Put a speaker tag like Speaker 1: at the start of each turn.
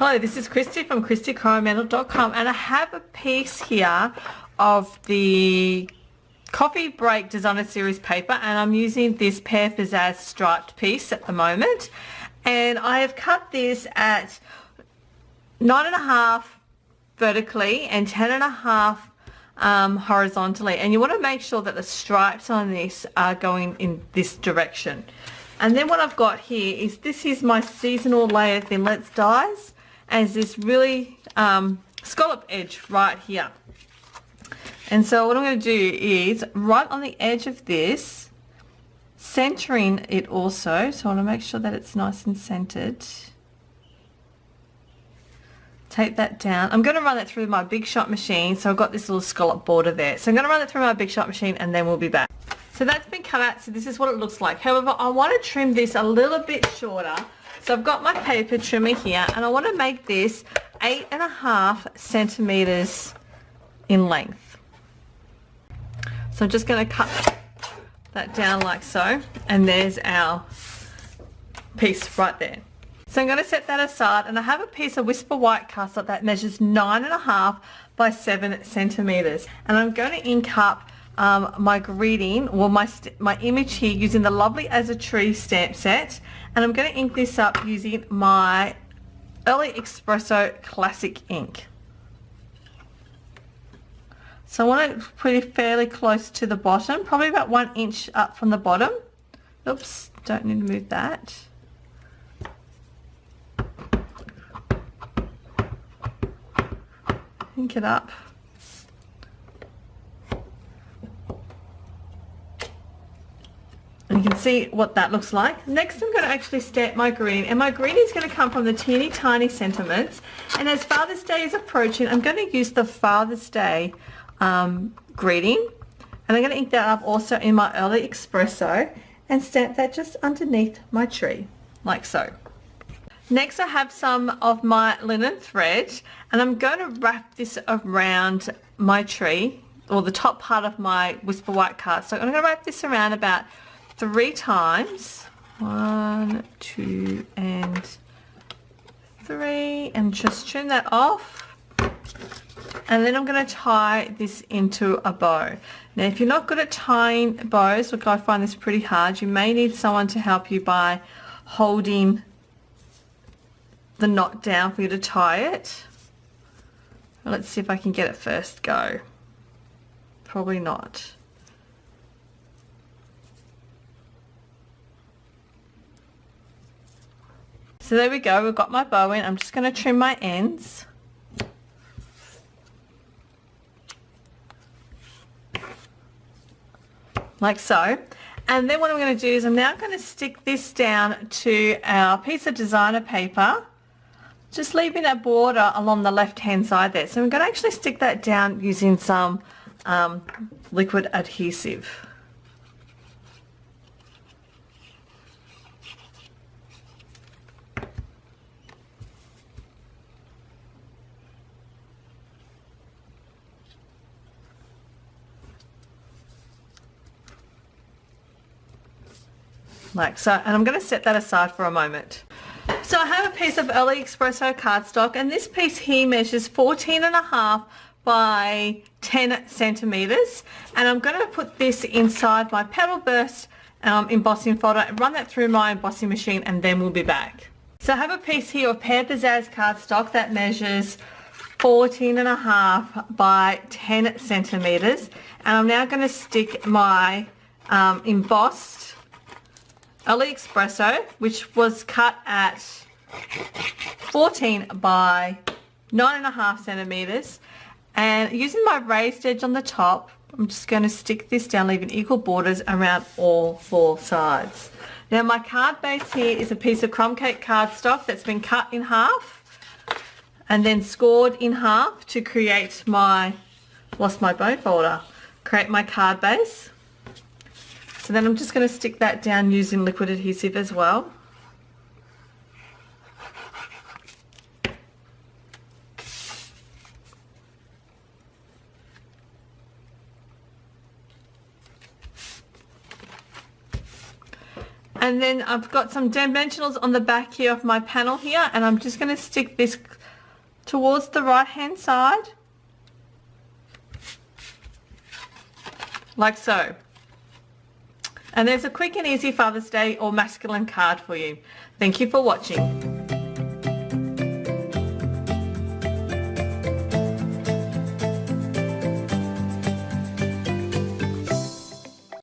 Speaker 1: Hello, this is Kristy from KristyCoromandel.com, and I have a piece here of the Coffee Break Designer Series paper, and I'm using this Pear Pizzazz striped piece at the moment, and I have cut this at 9.5 vertically and 10.5 horizontally, and you want to make sure that the stripes on this are going in this direction. And then what I've got here is, this is my seasonal layer thinlits dies, and it's this really scallop edge right here. And so what I'm going to do is, right on the edge of this, centering it also, so I want to make sure that it's nice and centered. Take that down. I'm going to run that through my Big Shot machine, so I've got this little scallop border there. So I'm going to run it through my Big Shot machine and then we'll be back. So that's been cut out, so this is what it looks like. However, I want to trim this a little bit shorter. So I've got my paper trimmer here, and I want to make this 8.5 centimeters in length. So I'm just going to cut that down like so, and there's our piece right there. So I'm going to set that aside, and I have a piece of Whisper White cardstock that measures 9.5 by 7 centimeters, and I'm going to ink up my greeting, or my image here, using the lovely As a Tree stamp set, and I'm going to ink this up using my Early Espresso Classic ink. So I want to put it fairly close to the bottom, probably about 1 inch up from the bottom. Oops, don't need to move that. Ink it up. And you can see what that looks like. Next I'm going to actually stamp my green, and my green is going to come from the teeny tiny sentiments, and as Father's Day is approaching, I'm going to use the Father's Day greeting, and I'm going to ink that up also in my Early Espresso and stamp that just underneath my tree like so. Next I have some of my linen thread, and I'm going to wrap this around my tree, or the top part of my Whisper White cardstock. I'm going to wrap this around about 3 times. 1, 2, and 3, and just trim that off. And then I'm going to tie this into a bow. Now if you're not good at tying bows, look, I find this pretty hard, you may need someone to help you by holding the knot down for you to tie it. Let's see if I can get it first go. Probably not. So there we go, we've got my bow in. I'm just going to trim my ends. Like so. And then what I'm going to do is, I'm now going to stick this down to our piece of designer paper, just leaving a border along the left hand side there. So I'm going to actually stick that down using some liquid adhesive. Like so, and I'm going to set that aside for a moment. So I have a piece of Early Espresso cardstock, and this piece here measures 14.5 by 10 centimeters, and I'm going to put this inside my Petal Burst embossing folder and run that through my embossing machine, and then we'll be back. So I have a piece here of Pear Pizzazz cardstock that measures 14.5 by 10 centimeters, and I'm now going to stick my embossed Early Espresso, which was cut at 14 by 9.5 centimeters, and using my raised edge on the top, I'm just going to stick this down, leaving equal borders around all 4 sides. Now my card base here is a piece of crumb cake cardstock that's been cut in half and then scored in half to create my, lost my bone folder, create my card base. So then I'm just going to stick that down using liquid adhesive as well. And then I've got some dimensionals on the back here of my panel here, and I'm just going to stick this towards the right hand side, like so. And there's a quick and easy Father's Day or masculine card for you. Thank you for watching.